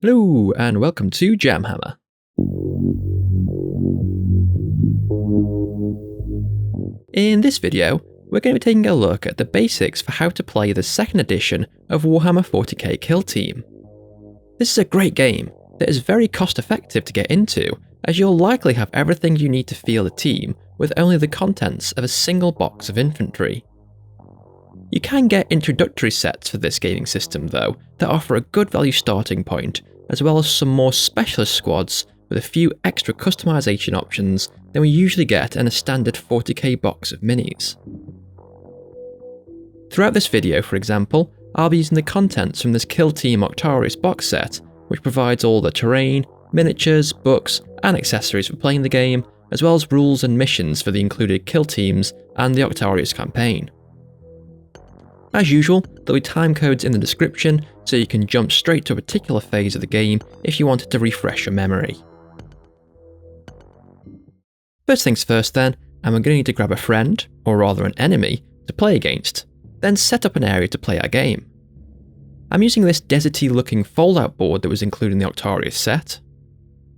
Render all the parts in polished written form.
Hello, and welcome to JamHammer. In this video, we're going to be taking a look at the basics for how to play the second edition of Warhammer 40k Kill Team. This is a great game that is very cost effective to get into, as you'll likely have everything you need to field a team with only the contents of a single box of infantry. You can get introductory sets for this gaming system though, that offer a good value starting point, as well as some more specialist squads with a few extra customization options than we usually get in a standard 40k box of minis. Throughout this video, for example, I'll be using the contents from this Kill Team Octarius box set, which provides all the terrain, miniatures, books, and accessories for playing the game, as well as rules and missions for the included kill teams and the Octarius campaign. As usual, there'll be timecodes in the description, so you can jump straight to a particular phase of the game if you wanted to refresh your memory. First things first then, and we're going to need to grab a friend, or rather an enemy, to play against, then set up an area to play our game. I'm using this deserty looking fold-out board that was included in the Octarius set.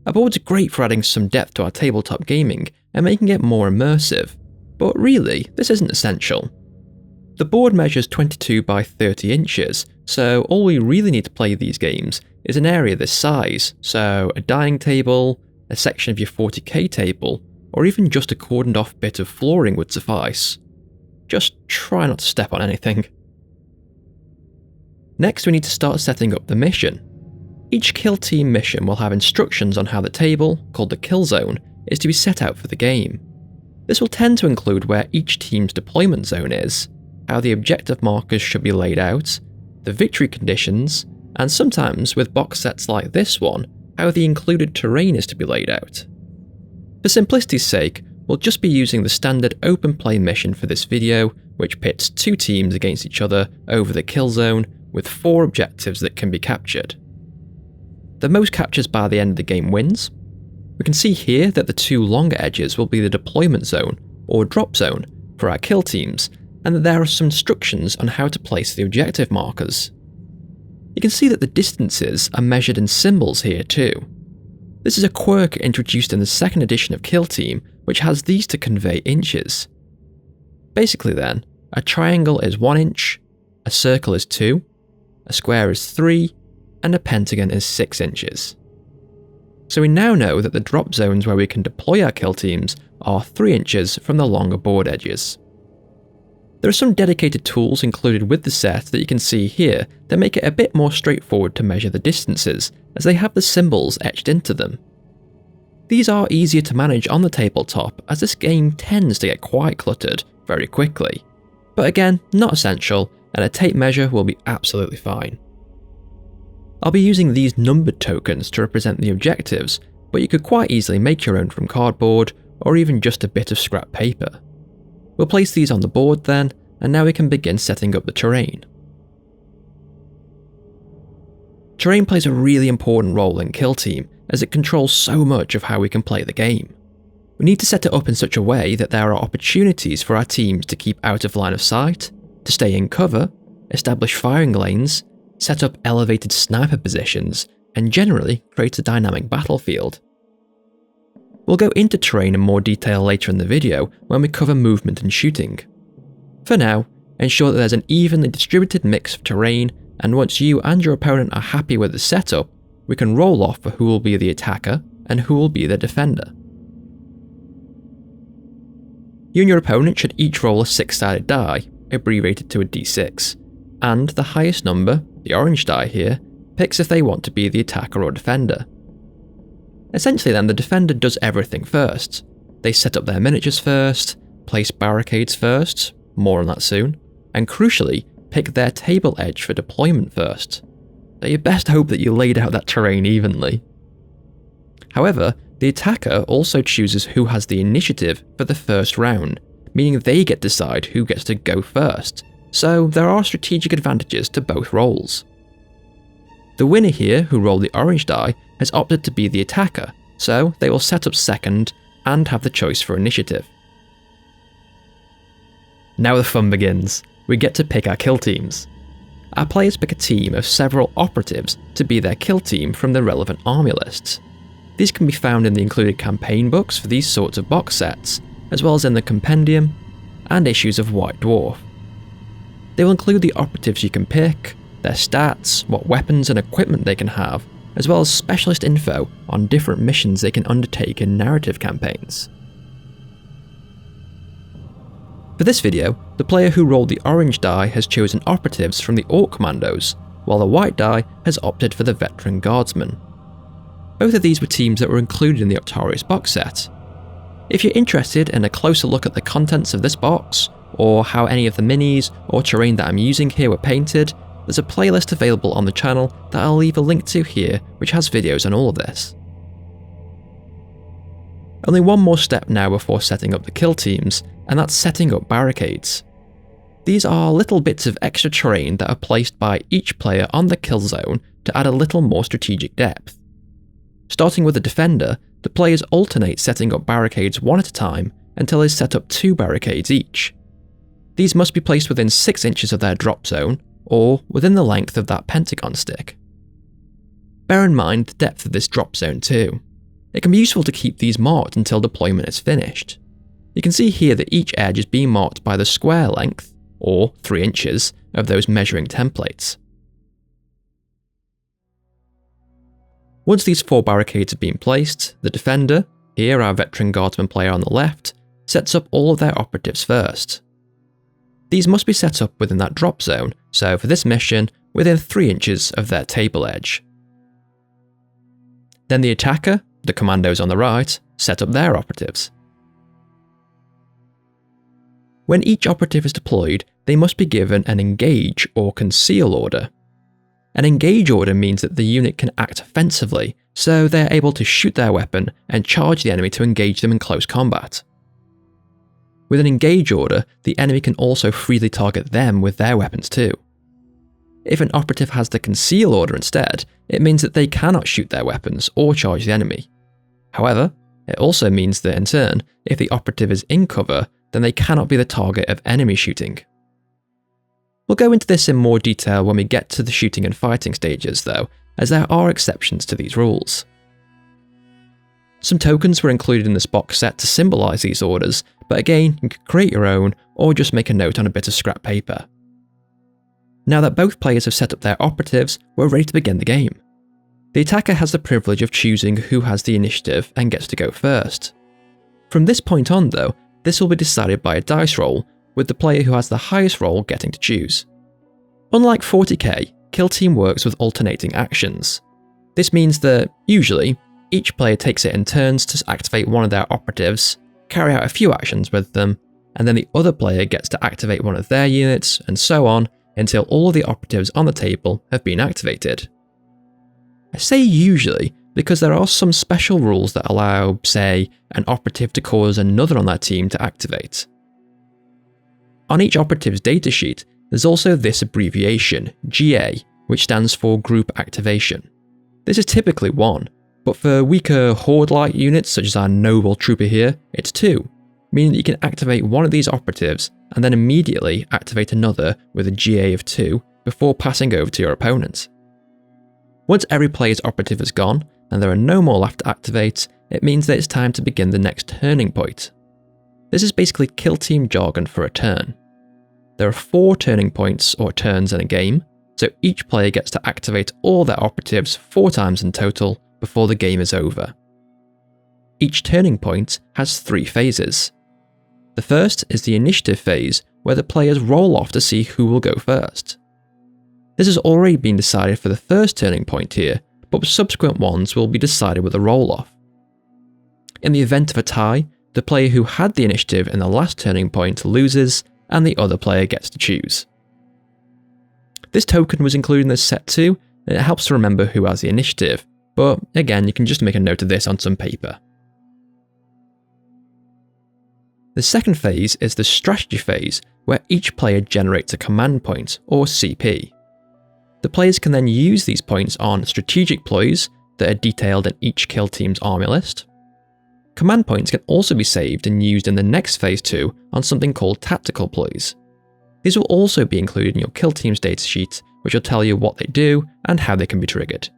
A board's great for adding some depth to our tabletop gaming and making it more immersive, but really, this isn't essential. The board measures 22 by 30 inches, so all we really need to play these games is an area this size, so a dining table, a section of your 40k table, or even just a cordoned off bit of flooring would suffice. Just try not to step on anything. Next we need to start setting up the mission. Each kill team mission will have instructions on how the table, called the kill zone, is to be set out for the game. This will tend to include where each team's deployment zone is, how the objective markers should be laid out, the victory conditions, and sometimes with box sets like this one, how the included terrain is to be laid out. For simplicity's sake, we'll just be using the standard open play mission for this video, which pits two teams against each other over the kill zone with 4 objectives that can be captured. The most captures by the end of the game wins. We can see here that the 2 longer edges will be the deployment zone, or drop zone, for our kill teams, and that there are some instructions on how to place the objective markers. You can see that the distances are measured in symbols here too. This is a quirk introduced in the second edition of Kill Team, which has these to convey inches. Basically then, a triangle is 1 inch, a circle is 2, a square is 3, and a pentagon is 6 inches. So we now know that the drop zones where we can deploy our kill teams are 3 inches from the longer board edges. There are some dedicated tools included with the set that you can see here that make it a bit more straightforward to measure the distances, as they have the symbols etched into them. These are easier to manage on the tabletop, as this game tends to get quite cluttered very quickly. But again, not essential, and a tape measure will be absolutely fine. I'll be using these numbered tokens to represent the objectives, but you could quite easily make your own from cardboard, or even just a bit of scrap paper. We'll place these on the board then, and now we can begin setting up the terrain. Terrain plays a really important role in Kill Team, as it controls so much of how we can play the game. We need to set it up in such a way that there are opportunities for our teams to keep out of line of sight, to stay in cover, establish firing lanes, set up elevated sniper positions, and generally create a dynamic battlefield. We'll go into terrain in more detail later in the video when we cover movement and shooting. For now, ensure that there's an evenly distributed mix of terrain, and once you and your opponent are happy with the setup, we can roll off for who will be the attacker and who will be the defender. You and your opponent should each roll a 6-sided die, abbreviated to a d6, and the highest number, the orange die here, picks if they want to be the attacker or defender. Essentially then, the defender does everything first. They set up their miniatures first, place barricades first, more on that soon, and crucially, pick their table edge for deployment first. So you best hope that you laid out that terrain evenly. However, the attacker also chooses who has the initiative for the first round, meaning they get to decide who gets to go first, so there are strategic advantages to both roles. The winner here, who rolled the orange die, has opted to be the attacker, so they will set up second and have the choice for initiative. Now the fun begins. We get to pick our kill teams. our players pick a team of several operatives to be their kill team from the relevant army lists. These can be found in the included campaign books for these sorts of box sets, as well as in the compendium and issues of White Dwarf. They will include the operatives you can pick, their stats, what weapons and equipment they can have, as well as specialist info on different missions they can undertake in narrative campaigns. For this video, the player who rolled the orange die has chosen operatives from the Orc Commandos, while the white die has opted for the Veteran Guardsmen. Both of these were teams that were included in the Octarius box set. If you're interested in a closer look at the contents of this box, or how any of the minis or terrain that I'm using here were painted, there's a playlist available on the channel that I'll leave a link to here which has videos on all of this. Only one more step now before setting up the kill teams, and that's setting up barricades. These are little bits of extra terrain that are placed by each player on the kill zone to add a little more strategic depth. Starting with the defender, the players alternate setting up barricades one at a time until they set up 2 barricades each. These must be placed within 6 inches of their drop zone, or within the length of that pentagon stick. Bear in mind the depth of this drop zone too. It can be useful to keep these marked until deployment is finished. You can see here that each edge is being marked by the square length, or 3 inches, of those measuring templates. Once these 4 barricades have been placed, the defender, here our Veteran Guardsman player on the left, sets up all of their operatives first. These must be set up within that drop zone, so for this mission, within 3 inches of their table edge. Then the attacker, the commandos on the right, set up their operatives. When each operative is deployed, they must be given an engage or conceal order. An engage order means that the unit can act offensively, so they are able to shoot their weapon and charge the enemy to engage them in close combat. With an engage order, the enemy can also freely target them with their weapons too. If an operative has the conceal order instead, it means that they cannot shoot their weapons or charge the enemy. However, it also means that in turn, if the operative is in cover, then they cannot be the target of enemy shooting. We'll go into this in more detail when we get to the shooting and fighting stages though, as there are exceptions to these rules. Some tokens were included in this box set to symbolise these orders, but again, you can create your own or just make a note on a bit of scrap paper. Now that both players have set up their operatives, we're ready to begin the game. The attacker has the privilege of choosing who has the initiative and gets to go first. From this point on though, this will be decided by a dice roll, with the player who has the highest roll getting to choose. Unlike 40k, Kill Team works with alternating actions. This means that, usually, each player takes it in turns to activate one of their operatives, carry out a few actions with them, and then the other player gets to activate one of their units, and so on, until all of the operatives on the table have been activated. I say usually because there are some special rules that allow, say, an operative to cause another on their team to activate. On each operative's datasheet, there's also this abbreviation, GA, which stands for Group Activation. This is typically 1, but for weaker Horde-like units such as our Noble Trooper here, it's 2, meaning that you can activate one of these operatives and then immediately activate another with a GA of 2 before passing over to your opponent. Once every player's operative is gone, and there are no more left to activate, it means that it's time to begin the next turning point. This is basically Kill Team jargon for a turn. There are 4 turning points or turns in a game, so each player gets to activate all their operatives 4 times in total before the game is over. Each turning point has 3 phases. The first is the initiative phase, where the players roll off to see who will go first. This has already been decided for the first turning point here, but subsequent ones will be decided with a roll-off. In the event of a tie, the player who had the initiative in the last turning point loses, and the other player gets to choose. This token was included in this set too, and it helps to remember who has the initiative, but again, you can just make a note of this on some paper. The second phase is the strategy phase, where each player generates a command point, or CP. The players can then use these points on strategic ploys that are detailed in each kill team's army list. Command points can also be saved and used in the next phase 2 on something called tactical ploys. These will also be included in your kill team's datasheet which will tell you what they do and how they can be triggered.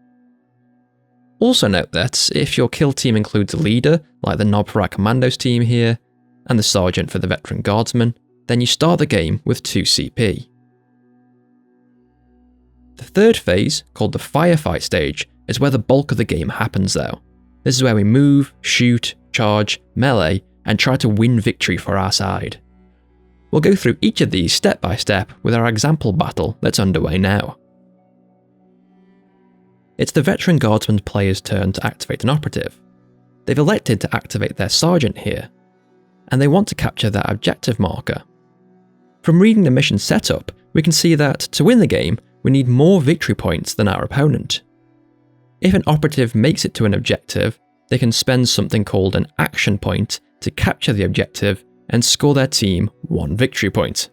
Also note that if your kill team includes a leader, like the Nob for our Commandos team here, and the Sergeant for the Veteran Guardsman, then you start the game with 2 CP. The third phase, called the Firefight stage, is where the bulk of the game happens though. This is where we move, shoot, charge, melee, and try to win victory for our side. We'll go through each of these step by step with our example battle that's underway now. It's the Veteran Guardsman player's turn to activate an operative. They've elected to activate their Sergeant here, and they want to capture that objective marker. From reading the mission setup, we can see that to win the game, we need more victory points than our opponent. If an operative makes it to an objective, they can spend something called an action point to capture the objective and score their team 1 victory point.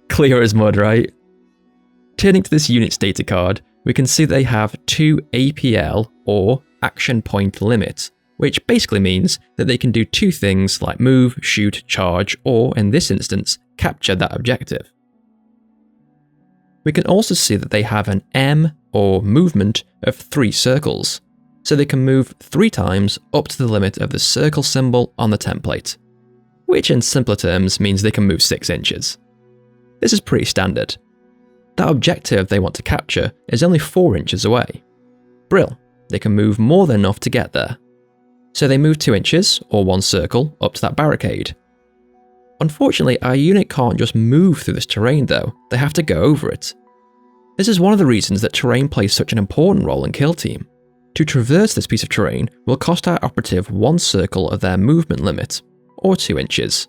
Clear as mud, right? Turning to this unit's data card, we can see they have 2 APL or action point limits, which basically means that they can do 2 things like move, shoot, charge, or in this instance, capture that objective. We can also see that they have an M or movement of 3 circles, so they can move 3 times up to the limit of the circle symbol on the template, which in simpler terms means they can move 6 inches. This is pretty standard. That objective they want to capture is only 4 inches away. Brill, they can move more than enough to get there. So they move 2 inches, or 1 circle, up to that barricade. Unfortunately, our unit can't just move through this terrain though, they have to go over it. This is one of the reasons that terrain plays such an important role in Kill Team. To traverse this piece of terrain will cost our operative 1 circle of their movement limit, or 2 inches.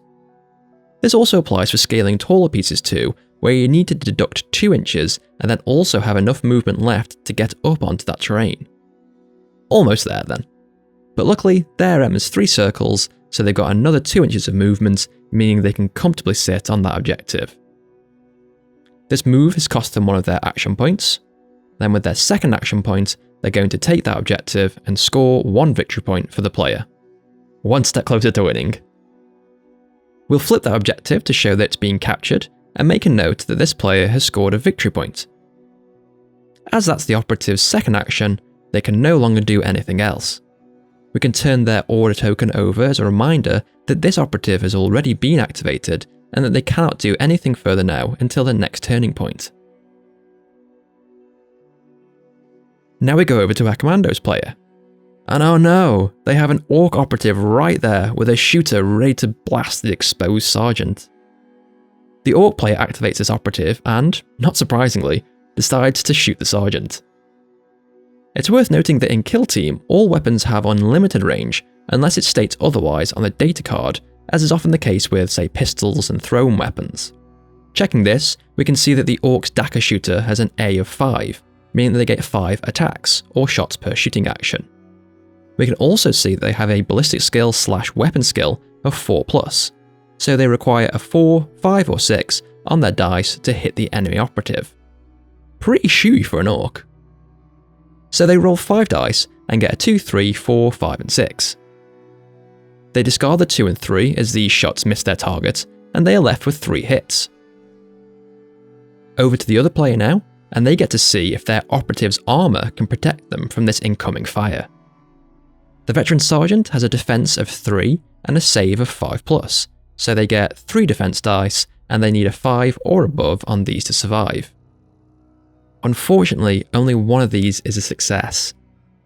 This also applies for scaling taller pieces too, where you need to deduct 2 inches and then also have enough movement left to get up onto that terrain. Almost there then. But luckily, their M is 3 circles, so they've got another 2 inches of movement, meaning they can comfortably sit on that objective. This move has cost them 1 of their action points. Then with their second action point, they're going to take that objective and score 1 victory point for the player. 1 step closer to winning. We'll flip that objective to show that it's being captured, and make a note that this player has scored a victory point. As that's the operative's second action, they can no longer do anything else. We can turn their order token over as a reminder that this operative has already been activated and that they cannot do anything further now until the next turning point. Now we go over to our Commandos player. And oh no, they have an Orc operative right there with a shooter ready to blast the exposed Sergeant. The Orc player activates this operative and, not surprisingly, decides to shoot the Sergeant. It's worth noting that in Kill Team, all weapons have unlimited range unless it states otherwise on the data card, as is often the case with, say, pistols and thrown weapons. Checking this, we can see that the Orc's Daka shooter has an A of 5, meaning that they get 5 attacks, or shots per shooting action. We can also see that they have a ballistic skill / weapon skill of 4+, so they require a 4, 5 or 6 on their dice to hit the enemy operative. Pretty shooty for an Orc. So they roll 5 dice and get a 2, 3, 4, 5 and 6. They discard the 2 and 3 as these shots miss their target, and they are left with 3 hits. Over to the other player now, and they get to see if their operative's armour can protect them from this incoming fire. The Veteran Sergeant has a defense of 3 and a save of 5+, so they get 3 defense dice and they need a 5 or above on these to survive. Unfortunately, only one of these is a success,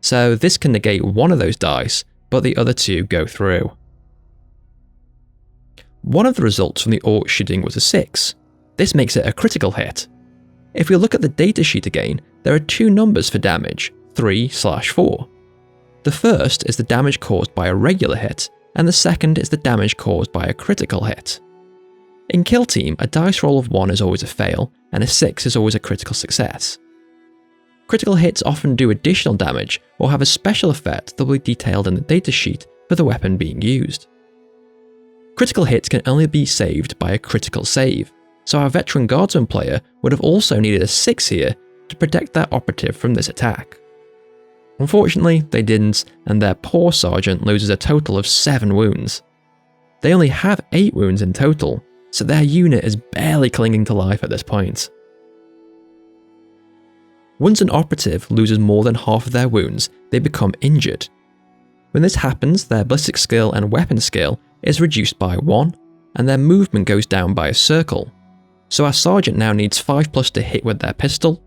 so this can negate one of those dice, but the other 2 go through. One of the results from the Orc shooting was a 6. This makes it a critical hit. If we look at the datasheet again, there are 2 numbers for damage, 3/4. The first is the damage caused by a regular hit, and the second is the damage caused by a critical hit. In Kill Team, a dice roll of 1 is always a fail, and a 6 is always a critical success. Critical hits often do additional damage or have a special effect that will be detailed in the datasheet for the weapon being used. Critical hits can only be saved by a critical save, so our Veteran Guardsman player would have also needed a 6 here to protect their operative from this attack. Unfortunately, they didn't, and their poor Sergeant loses a total of 7 wounds. They only have 8 wounds in total, so their unit is barely clinging to life at this point. Once an operative loses more than half of their wounds, they become injured. When this happens, their ballistic skill and weapon skill is reduced by 1, and their movement goes down by a circle. So our sergeant now needs 5+ to hit with their pistol,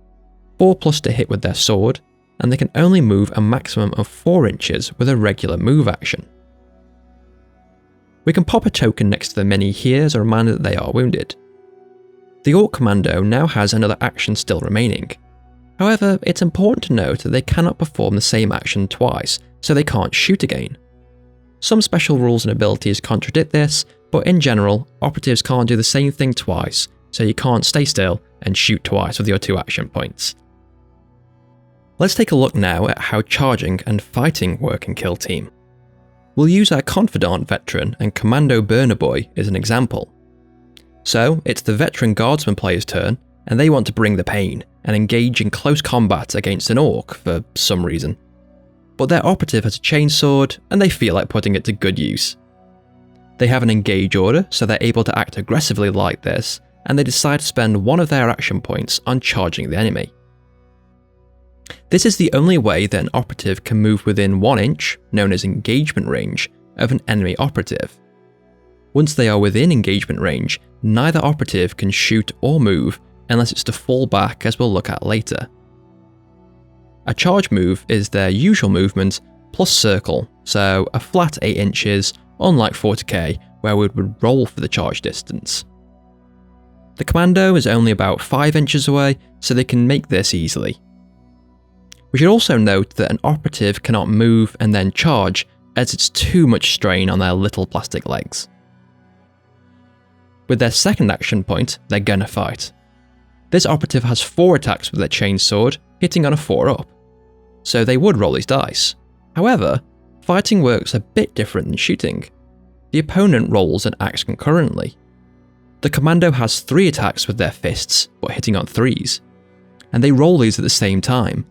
4+ to hit with their sword, and they can only move a maximum of 4 inches with a regular move action. We can pop a token next to the mini here as a reminder that they are wounded. The Orc Commando now has another action still remaining. However, it's important to note that they cannot perform the same action twice, so they can't shoot again. Some special rules and abilities contradict this, but in general, operatives can't do the same thing twice, so you can't stay still and shoot twice with your 2 action points. Let's take a look now at how charging and fighting work in Kill Team. We'll use our Confidant Veteran and Commando Burner Boy as an example. So, it's the Veteran Guardsman player's turn, and they want to bring the pain and engage in close combat against an Orc for some reason. But their operative has a chainsword, and they feel like putting it to good use. They have an engage order, so they're able to act aggressively like this, and they decide to spend one of their action points on charging the enemy. This is the only way that an operative can move within 1 inch, known as engagement range, of an enemy operative. Once they are within engagement range, neither operative can shoot or move unless it's to fall back, as we'll look at later. A charge move is their usual movement plus circle, so a flat 8 inches, unlike 40k where we would roll for the charge distance. The Commando is only about 5 inches away, so they can make this easily. We should also note that an operative cannot move and then charge, as it's too much strain on their little plastic legs. With their second action point, they're gonna fight. This operative has 4 attacks with their chainsword, hitting on a 4-up, so they would roll these dice. However, fighting works a bit different than shooting. The opponent rolls and acts concurrently. The Commando has 3 attacks with their fists, but hitting on 3s, and they roll these at the same time.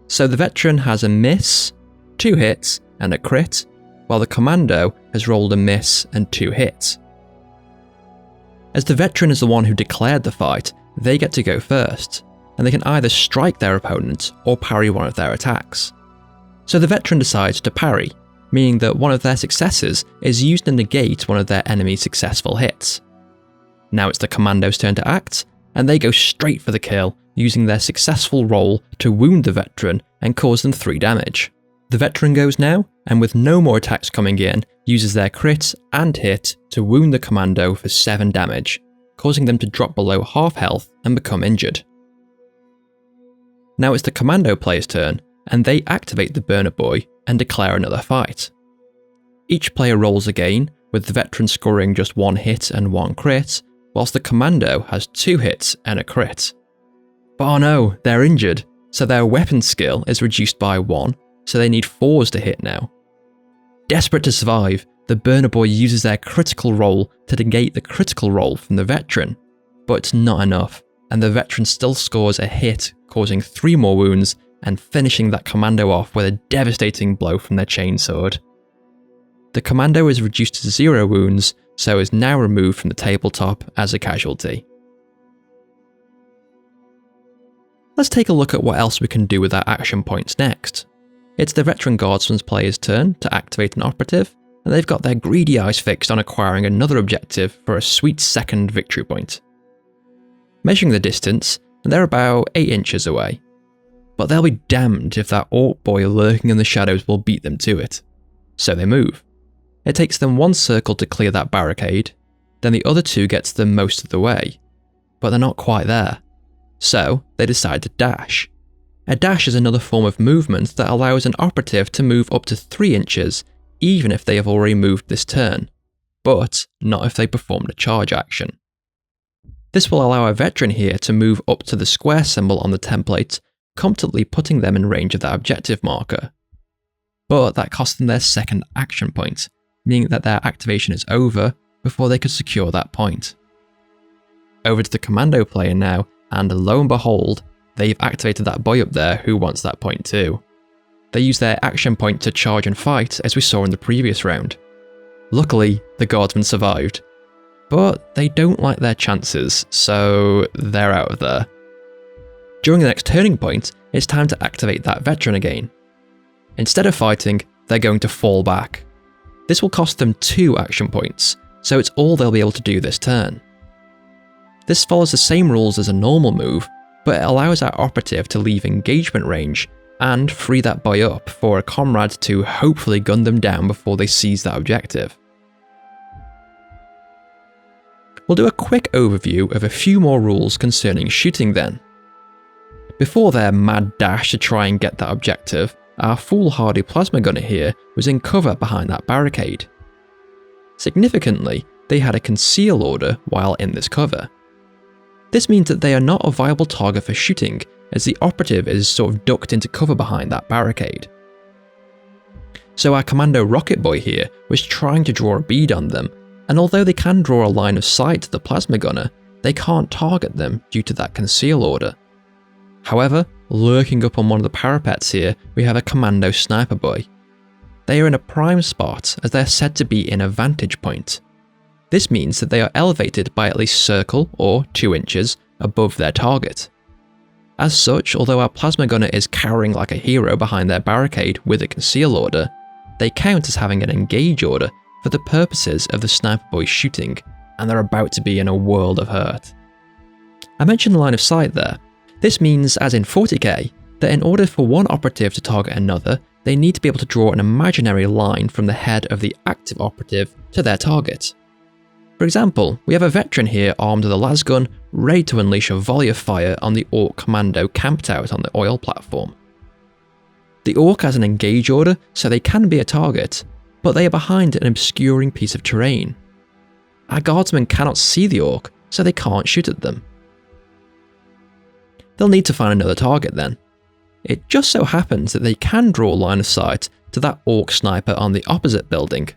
So the Veteran has a miss, 2 hits, and a crit, while the Commando has rolled a miss and 2 hits. As the Veteran is the one who declared the fight, they get to go first, and they can either strike their opponent or parry one of their attacks. So the Veteran decides to parry, meaning that one of their successes is used to negate one of their enemy's successful hits. Now it's the Commando's turn to act, and they go straight for the kill, using their successful roll to wound the Veteran and cause them 3 damage. The Veteran goes now, and with no more attacks coming in, uses their crit and hit to wound the Commando for 7 damage, causing them to drop below half health and become injured. Now it's the Commando player's turn, and they activate the Burner Boy and declare another fight. Each player rolls again, with the Veteran scoring just 1 hit and 1 crit, whilst the Commando has 2 hits and a crit. But oh no, they're injured, so their weapon skill is reduced by 1, so they need 4s to hit now. Desperate to survive, the Burner Boy uses their critical roll to negate the critical roll from the Veteran, but it's not enough, and the Veteran still scores a hit, causing 3 more wounds and finishing that Commando off with a devastating blow from their chainsword. The Commando is reduced to 0 wounds, so is now removed from the tabletop as a casualty. Let's take a look at what else we can do with our action points next. It's the Veteran Guardsman's player's turn to activate an operative, and they've got their greedy eyes fixed on acquiring another objective for a sweet second victory point. Measuring the distance, they're about 8 inches away, but they'll be damned if that Orc boy lurking in the shadows will beat them to it. So they move. It takes them 1 circle to clear that barricade, then the other 2 gets them most of the way, but they're not quite there. So they decide to dash. A dash is another form of movement that allows an operative to move up to 3 inches, even if they have already moved this turn, but not if they performed a charge action. This will allow a Veteran here to move up to the square symbol on the template, comfortably putting them in range of that objective marker. But that costs them their second action point, meaning that their activation is over before they could secure that point. Over to the Commando player now, and lo and behold, they've activated that boy up there who wants that point too. They use their action point to charge and fight, as we saw in the previous round. Luckily, the Guardsman survived, but they don't like their chances, so they're out of there. During the next turning point, it's time to activate that veteran again. Instead of fighting, they're going to fall back. This will cost them 2 action points, so it's all they'll be able to do this turn. This follows the same rules as a normal move, but it allows our operative to leave engagement range and free that boy up for a comrade to hopefully gun them down before they seize that objective. We'll do a quick overview of a few more rules concerning shooting then. Before their mad dash to try and get that objective, our foolhardy plasma gunner here was in cover behind that barricade. Significantly, they had a conceal order while in this cover. This means that they are not a viable target for shooting, as the operative is sort of ducked into cover behind that barricade. So our commando rocket boy here was trying to draw a bead on them, and although they can draw a line of sight to the plasma gunner, they can't target them due to that conceal order. However, lurking up on one of the parapets here, we have a commando sniper boy. They are in a prime spot as they are said to be in a vantage point. This means that they are elevated by at least circle or 2 inches above their target. As such, although our plasma gunner is cowering like a hero behind their barricade with a conceal order, they count as having an engage order for the purposes of the sniper boy shooting, and they're about to be in a world of hurt. I mentioned the line of sight there. This means, as in 40k, that in order for one operative to target another, they need to be able to draw an imaginary line from the head of the active operative to their target. For example, we have a veteran here armed with a lasgun, ready to unleash a volley of fire on the Orc commando camped out on the oil platform. The Orc has an engage order, so they can be a target, but they are behind an obscuring piece of terrain. Our guardsmen cannot see the Orc, so they can't shoot at them. They'll need to find another target then. It just so happens that they can draw a line of sight to that Orc sniper on the opposite building.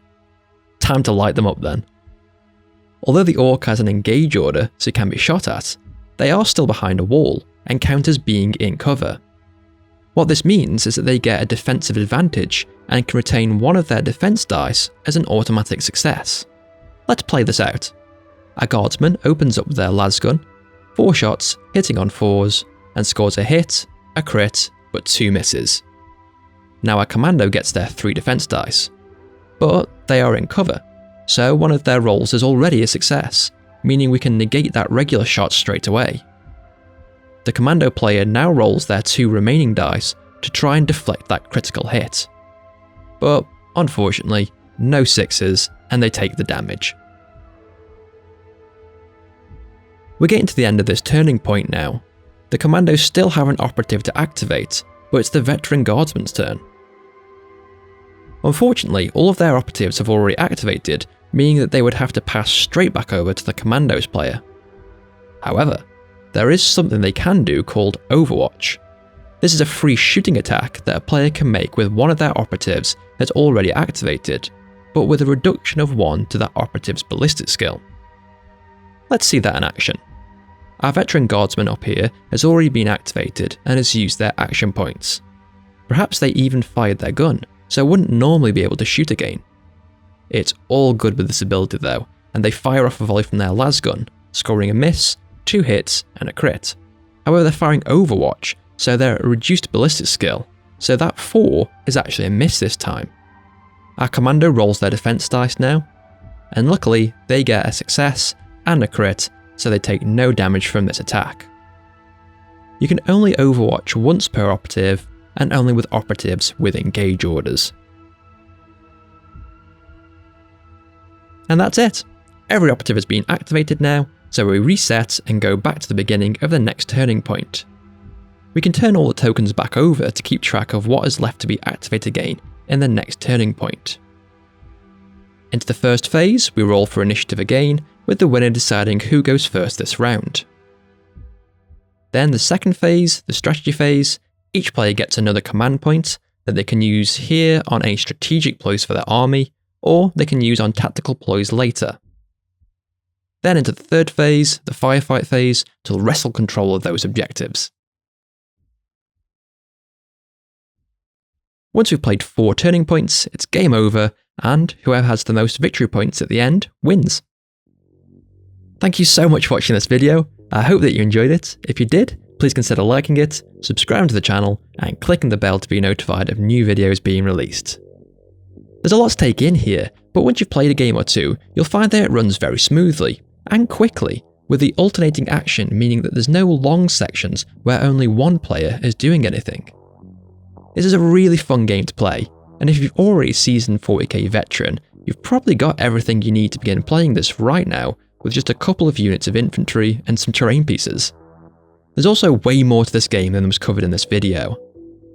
Time to light them up then. Although the Orc has an engage order so it can be shot at, they are still behind a wall and count as being in cover. What this means is that they get a defensive advantage and can retain one of their defense dice as an automatic success. Let's play this out. Our guardsman opens up their lasgun, 4 shots hitting on 4s, and scores a hit, a crit, but 2 misses. Now our commando gets their 3 defense dice, but they are in cover, so one of their rolls is already a success, meaning we can negate that regular shot straight away. The commando player now rolls their 2 remaining dice to try and deflect that critical hit. But unfortunately, no 6s, and they take the damage. We're getting to the end of this turning point now. The commandos still have an operative to activate, but it's the veteran guardsman's turn. Unfortunately, all of their operatives have already activated, meaning that they would have to pass straight back over to the commandos player. However, there is something they can do called Overwatch. This is a free shooting attack that a player can make with one of their operatives that's already activated, but with a reduction of 1 to that operative's ballistic skill. Let's see that in action. Our veteran guardsman up here has already been activated and has used their action points. Perhaps they even fired their gun, so wouldn't normally be able to shoot again. It's all good with this ability though, and they fire off a volley from their lasgun, scoring a miss, 2 hits, and a crit. However, they're firing Overwatch, so they're a reduced ballistic skill, so that 4 is actually a miss this time. Our commando rolls their defense dice now, and luckily they get a success and a crit, so they take no damage from this attack. You can only Overwatch once per operative, and only with operatives with engage orders. And that's it. Every operative has been activated now, so we reset and go back to the beginning of the next turning point. We can turn all the tokens back over to keep track of what is left to be activated again in the next turning point. Into the first phase, we roll for initiative again, with the winner deciding who goes first this round. Then the second phase, the strategy phase, each player gets another command point that they can use here on any strategic ploys for their army, or they can use on tactical ploys later. Then into the third phase, the firefight phase, to wrestle control of those objectives. Once we've played 4 turning points, it's game over, and whoever has the most victory points at the end wins. Thank you so much for watching this video. I hope that you enjoyed it. If you did, please consider liking it, subscribing to the channel, and clicking the bell to be notified of new videos being released. There's a lot to take in here, but once you've played a game or two, you'll find that it runs very smoothly, and quickly, with the alternating action meaning that there's no long sections where only one player is doing anything. This is a really fun game to play, and if you've already seasoned 40k veteran, you've probably got everything you need to begin playing this right now with just a couple of units of infantry and some terrain pieces. There's also way more to this game than was covered in this video.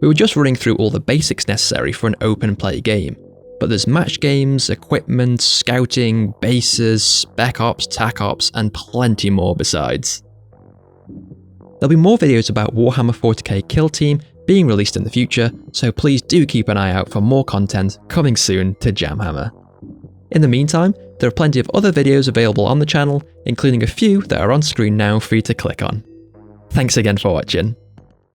We were just running through all the basics necessary for an open play game, but there's match games, equipment, scouting, bases, spec ops, tac ops, and plenty more besides. There'll be more videos about Warhammer 40k Kill Team being released in the future, so please do keep an eye out for more content coming soon to JamHammer. In the meantime, there are plenty of other videos available on the channel, including a few that are on screen now for you to click on. Thanks again for watching.